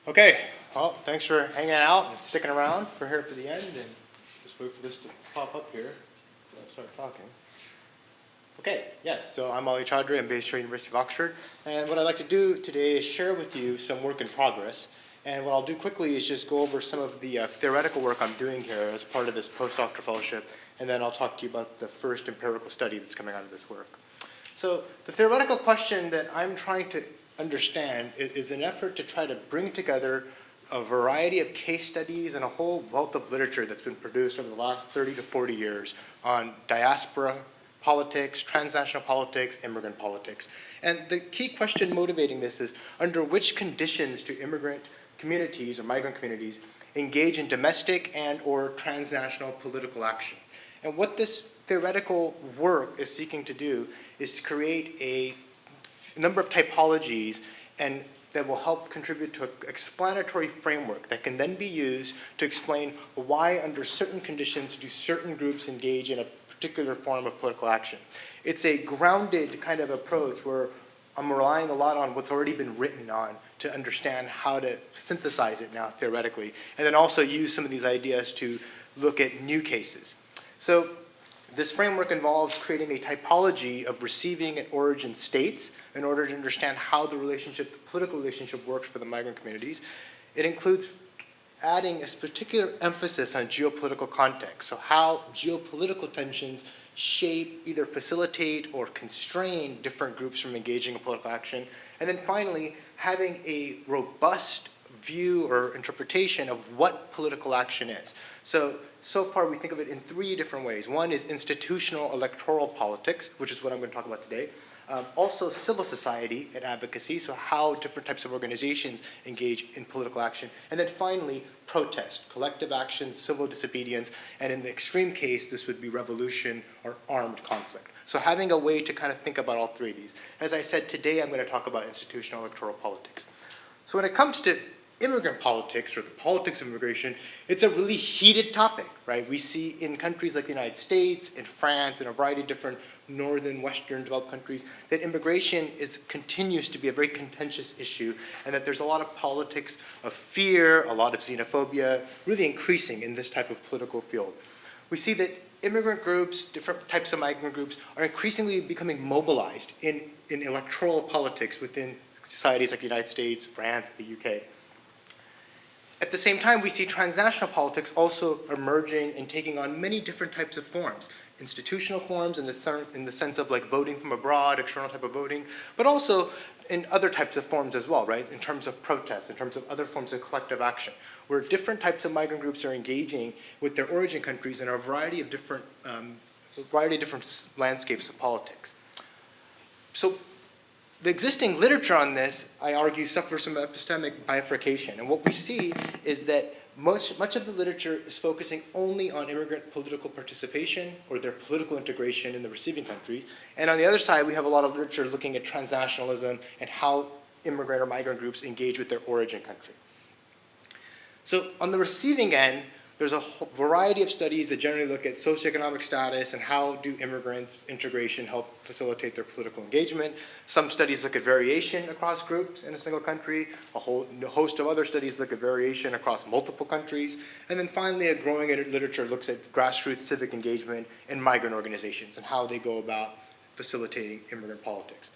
Okay, well, thanks for hanging out and sticking around. We're here for the end, and just wait for this to pop up here before I start talking. Okay, yes, so I'm R Chaudhary. I'm based here at the University of Oxford, and what I'd like to do today is share with you some work in progress. And what I'll do quickly is just go over some of the theoretical work I'm doing here as part of this postdoctoral fellowship, and then I'll talk to you about the first empirical study that's coming out of this work. So the theoretical question that I'm trying to understand is an effort to try to bring together a variety of case studies and a whole wealth of literature that's been produced over the last 30 to 40 years on diaspora politics, transnational politics, immigrant politics. And the key question motivating this is, under which conditions do immigrant communities or migrant communities engage in domestic and or transnational political action? And what this theoretical work is seeking to do is to create a number of typologies and that will help contribute to an explanatory framework that can then be used to explain why under certain conditions do certain groups engage in a particular form of political action. It's a grounded kind of approach where I'm relying a lot on what's already been written on to understand how to synthesize it now theoretically, and then also use some of these ideas to look at new cases. So this framework involves creating a typology of receiving and origin states in order to understand how the political relationship works for the migrant communities. It includes adding a particular emphasis on geopolitical context, so how geopolitical tensions shape, either facilitate or constrain different groups from engaging in political action. And then finally, having a robust view or interpretation of what political action is. So far we think of it in three different ways. One is institutional electoral politics, which is what I'm going to talk about today. Also civil society and advocacy, so how different types of organizations engage in political action. And then finally, protest, collective action, civil disobedience, and in the extreme case, this would be revolution or armed conflict. So having a way to kind of think about all three of these. As I said, today I'm going to talk about institutional electoral politics. So when it comes to immigrant politics, or the politics of immigration, it's a really heated topic, right? We see in countries like the United States, in France, and a variety of different northern, western developed countries, that immigration continues to be a very contentious issue, and that there's a lot of politics of fear, a lot of xenophobia, really increasing in this type of political field. We see that immigrant groups, different types of migrant groups, are increasingly becoming mobilized in electoral politics within societies like the United States, France, the UK. At the same time, we see transnational politics also emerging and taking on many different types of forms. Institutional forms in the sense of like voting from abroad, external type of voting, but also in other types of forms as well, right? In terms of protests, in terms of other forms of collective action, where different types of migrant groups are engaging with their origin countries in a variety of different landscapes of politics. So the existing literature on this, I argue, suffers from epistemic bifurcation. And what we see is that much of the literature is focusing only on immigrant political participation or their political integration in the receiving country. And on the other side, we have a lot of literature looking at transnationalism and how immigrant or migrant groups engage with their origin country. So on the receiving end, there's a variety of studies that generally look at socioeconomic status and how do immigrants' integration help facilitate their political engagement. Some studies look at variation across groups in a single country. A whole host of other studies look at variation across multiple countries. And then finally, a growing literature looks at grassroots civic engagement in migrant organizations and how they go about facilitating immigrant politics.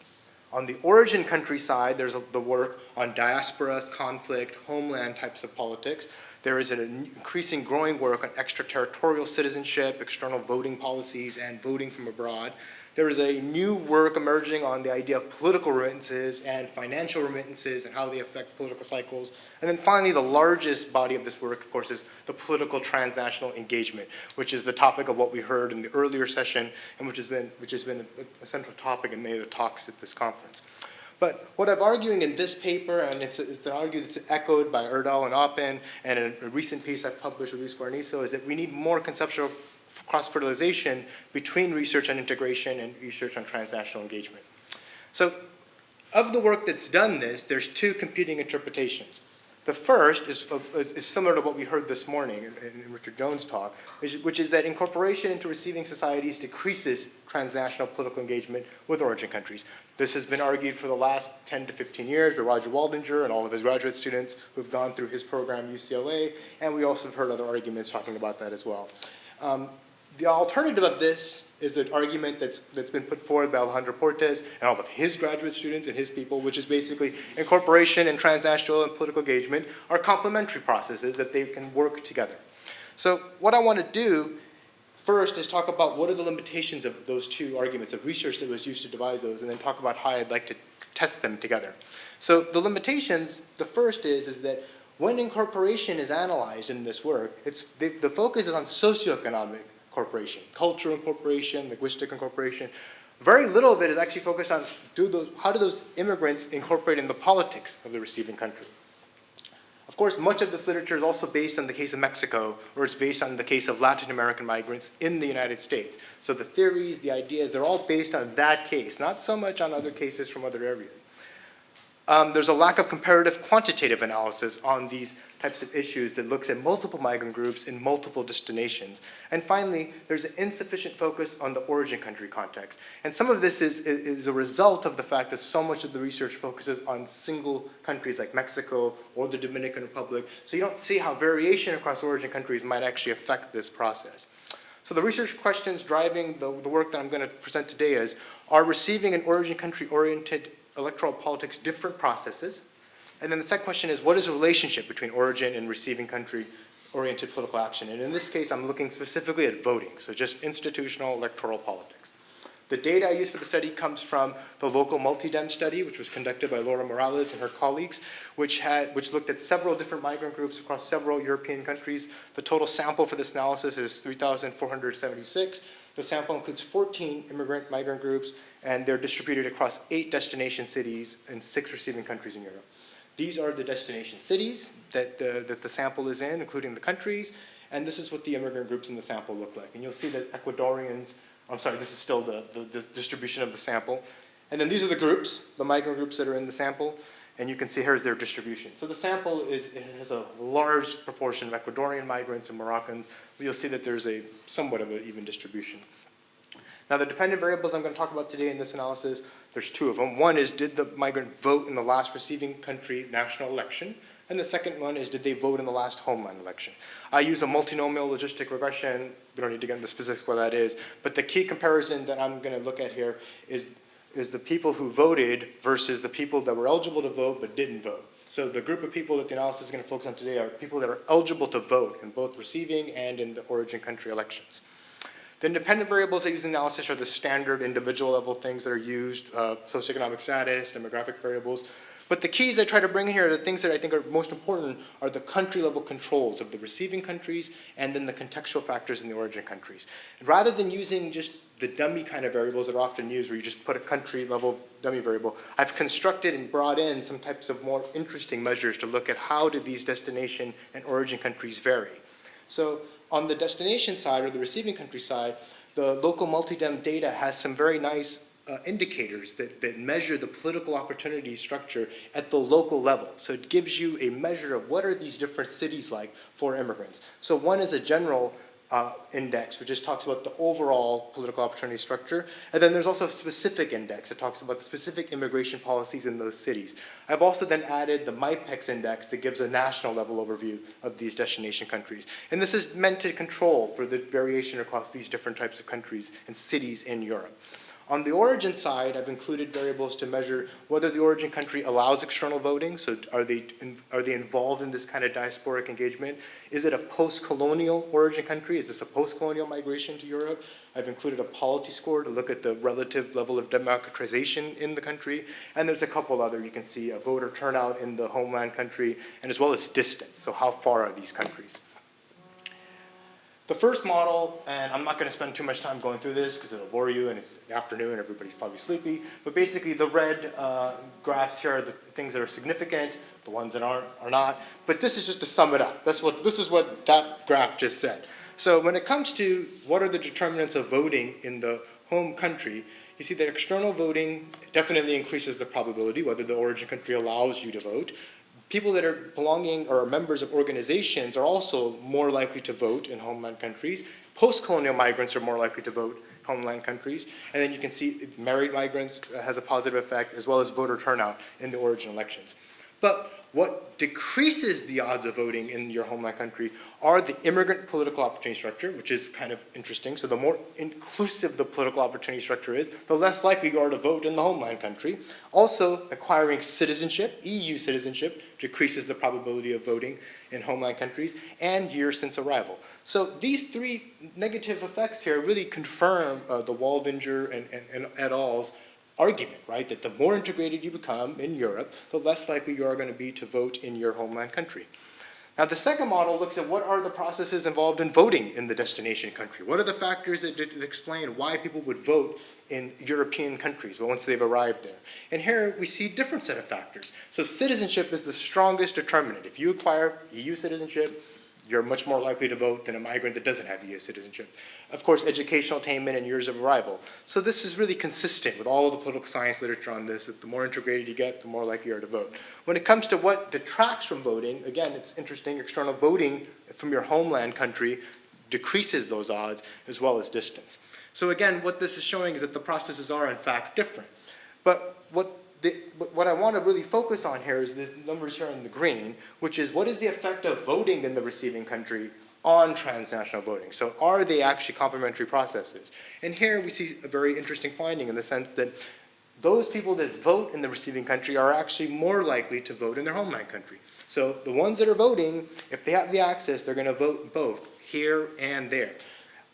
On the origin country side, there's the work on diaspora, conflict, homeland types of politics. There is an increasing growing work on extraterritorial citizenship, external voting policies, and voting from abroad. There is a new work emerging on the idea of political remittances and financial remittances and how they affect political cycles. And then finally, the largest body of this work, of course, is the political transnational engagement, which is the topic of what we heard in the earlier session and which has been a central topic in many of the talks at this conference. But what I'm arguing in this paper, and it's an argument that's echoed by Erdal and Oppen, and in a recent piece I've published with Luis Guarnizo, is that we need more conceptual cross-fertilization between research on integration and research on transnational engagement. So of the work that's done this, there's two competing interpretations. The first is similar to what we heard this morning in Richard Jones' talk, which is that incorporation into receiving societies decreases transnational political engagement with origin countries. This has been argued for the last 10 to 15 years by Roger Waldinger and all of his graduate students who've gone through his program, UCLA, and we also have heard other arguments talking about that as well. The alternative of this is an argument that's been put forward by Alejandro Portes and all of his graduate students and his people, which is basically incorporation and transnational and political engagement are complementary processes that they can work together. So what I want to do first is talk about what are the limitations of those two arguments of research that was used to devise those, and then talk about how I'd like to test them together. So the limitations, the first is that when incorporation is analyzed in this work, the focus is on socioeconomic incorporation, cultural incorporation, linguistic incorporation. Very little of it is actually focused on how do those immigrants incorporate in the politics of the receiving country. Of course, much of this literature is also based on the case of Mexico, or it's based on the case of Latin American migrants in the United States. So the theories, the ideas, they're all based on that case, not so much on other cases from other areas. There's a lack of comparative quantitative analysis on these types of issues that looks at multiple migrant groups in multiple destinations. And finally, there's an insufficient focus on the origin country context. And some of this is a result of the fact that so much of the research focuses on single countries like Mexico or the Dominican Republic, so you don't see how variation across origin countries might actually affect this process. So the research questions driving the work that I'm going to present today is, are receiving and origin country-oriented electoral politics different processes? And then the second question is, what is the relationship between origin and receiving country-oriented political action? And in this case, I'm looking specifically at voting, so just institutional electoral politics. The data I used for the study comes from the local Multidem study, which was conducted by Laura Morales and her colleagues, which looked at several different migrant groups across several European countries. The total sample for this analysis is 3,476. The sample includes 14 migrant groups, and they're distributed across 8 destination cities and 6 receiving countries in Europe. These are the destination cities that the sample is in, including the countries, and this is what the immigrant groups in the sample look like. And you'll see that Ecuadorians, I'm sorry, this is still the distribution of the sample. And then these are the groups, the migrant groups that are in the sample, and you can see here's their distribution. So the sample has a large proportion of Ecuadorian migrants and Moroccans, but you'll see that there's somewhat of an even distribution. Now, the dependent variables I'm going to talk about today in this analysis, there's 2 of them. One is, did the migrant vote in the last receiving country national election? And the second one is, did they vote in the last Homeland election? I use a multinomial logistic regression. We don't need to get into the specifics what that is. But the key comparison that I'm going to look at here is the people who voted versus the people that were eligible to vote but didn't vote. So the group of people that the analysis is going to focus on today are people that are eligible to vote in both receiving and in the origin country elections. The independent variables I use in analysis are the standard individual level things that are used, socioeconomic status, demographic variables. But the keys I try to bring here, the things that I think are most important, are the country level controls of the receiving countries and then the contextual factors in the origin countries. And rather than using just the dummy kind of variables that are often used where you just put a country level dummy variable, I've constructed and brought in some types of more interesting measures to look at how do these destination and origin countries vary. So on the destination side or the receiving country side, the local multi-dem data has some very nice indicators that measure the political opportunity structure at the local level. So it gives you a measure of what are these different cities like for immigrants. So one is a general index, which just talks about the overall political opportunity structure. And then there's also a specific index that talks about the specific immigration policies in those cities. I've also then added the MIPEX index that gives a national level overview of these destination countries. And this is meant to control for the variation across these different types of countries and cities in Europe. On the origin side, I've included variables to measure whether the origin country allows external voting. So are they involved in this kind of diasporic engagement? Is it a post-colonial origin country? Is this a post-colonial migration to Europe? I've included a polity score to look at the relative level of democratization in the country. And there's a couple other, you can see a voter turnout in the homeland country, and as well as distance. So how far are these countries? The first model, and I'm not going to spend too much time going through this because it'll bore you and it's the afternoon and everybody's probably sleepy, but basically the red graphs here are the things that are significant, the ones that are not, but this is just to sum it up. This is what that graph just said. So when it comes to what are the determinants of voting in the home country, you see that external voting definitely increases the probability, whether the origin country allows you to vote. People that are belonging or are members of organizations are also more likely to vote in homeland countries. Post-colonial migrants are more likely to vote in homeland countries. And then you can see married migrants has a positive effect, as well as voter turnout in the origin elections. But what decreases the odds of voting in your homeland country are the immigrant political opportunity structure, which is kind of interesting. So the more inclusive the political opportunity structure is, the less likely you are to vote in the homeland country. Also, acquiring citizenship, EU citizenship, decreases the probability of voting in homeland countries, and years since arrival. So these three negative effects here really confirm the Waldinger and et al.'s argument, right, that the more integrated you become in Europe, the less likely you are going to be to vote in your homeland country. Now, the second model looks at what are the processes involved in voting in the destination country. What are the factors that explain why people would vote in European countries once they've arrived there? And here we see a different set of factors. So citizenship is the strongest determinant. If you acquire EU citizenship, you're much more likely to vote than a migrant that doesn't have EU citizenship. Of course, educational attainment and years of arrival. So this is really consistent with all of the political science literature on this, that the more integrated you get, the more likely you are to vote. When it comes to what detracts from voting, again, it's interesting, external voting from your homeland country decreases those odds, as well as distance. So again, what this is showing is that the processes are in fact different. But what I want to really focus on here is these numbers here in the green, which is what is the effect of voting in the receiving country on transnational voting? So are they actually complementary processes? And here we see a very interesting finding in the sense that those people that vote in the receiving country are actually more likely to vote in their homeland country. So the ones that are voting, if they have the access, they're going to vote both here and there.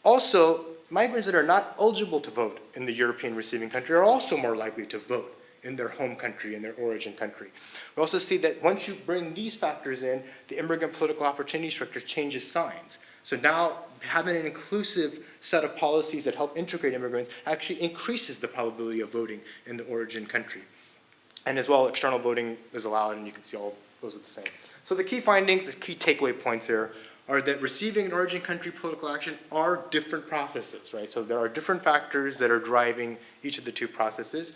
Also, migrants that are not eligible to vote in the European receiving country are also more likely to vote in their home country, in their origin country. We also see that once you bring these factors in, the immigrant political opportunity structure changes signs. So now having an inclusive set of policies that help integrate immigrants actually increases the probability of voting in the origin country. And as well, external voting is allowed, and you can see all those are the same. So the key findings, the key takeaway points here are that receiving and origin country political action are different processes, right? So there are different factors that are driving each of the two processes.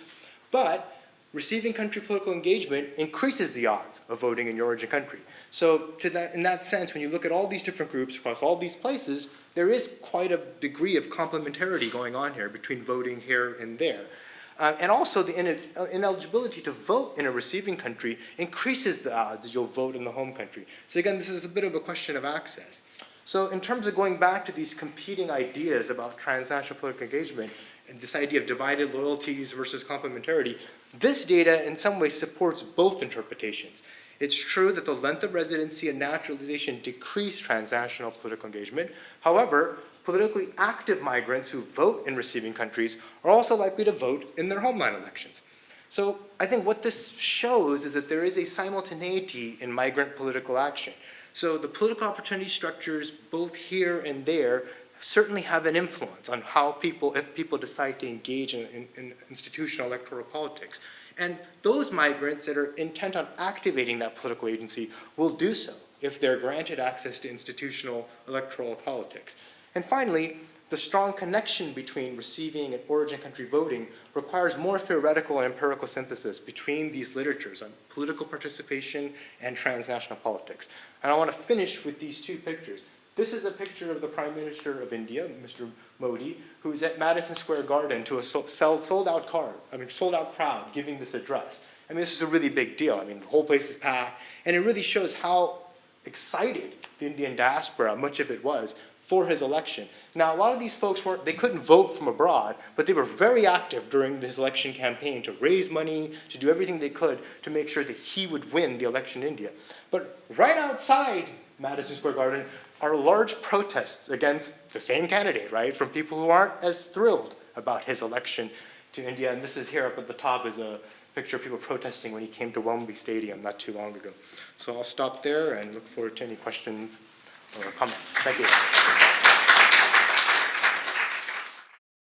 But receiving country political engagement increases the odds of voting in your origin country. So in that sense, when you look at all these different groups across all these places, there is quite a degree of complementarity going on here between voting here and there. And also the ineligibility to vote in a receiving country increases the odds that you'll vote in the home country. So again, this is a bit of a question of access. So in terms of going back to these competing ideas about transnational political engagement, and this idea of divided loyalties versus complementarity, this data in some ways supports both interpretations. It's true that the length of residency and naturalization decrease transnational political engagement. However, politically active migrants who vote in receiving countries are also likely to vote in their homeland elections. So I think what this shows is that there is a simultaneity in migrant political action. So the political opportunity structures both here and there certainly have an influence on how people, if people decide to engage in institutional electoral politics. And those migrants that are intent on activating that political agency will do so if they're granted access to institutional electoral politics. And finally, the strong connection between receiving and origin country voting requires more theoretical and empirical synthesis between these literatures on political participation and transnational politics. And I want to finish with these two pictures. This is a picture of the Prime Minister of India, Mr. Modi, who's at Madison Square Garden to a sold-out crowd giving this address. I mean, this is a really big deal. I mean, the whole place is packed, and it really shows how excited the Indian diaspora, much of it was, for his election. Now, a lot of these folks they couldn't vote from abroad, but they were very active during his election campaign to raise money, to do everything they could to make sure that he would win the election in India. But right outside Madison Square Garden are large protests against the same candidate, right, from people who aren't as thrilled about his election to India. And this is here up at the top is a picture of people protesting when he came to Wembley Stadium not too long ago. So I'll stop there and look forward to any questions or comments. Thank you.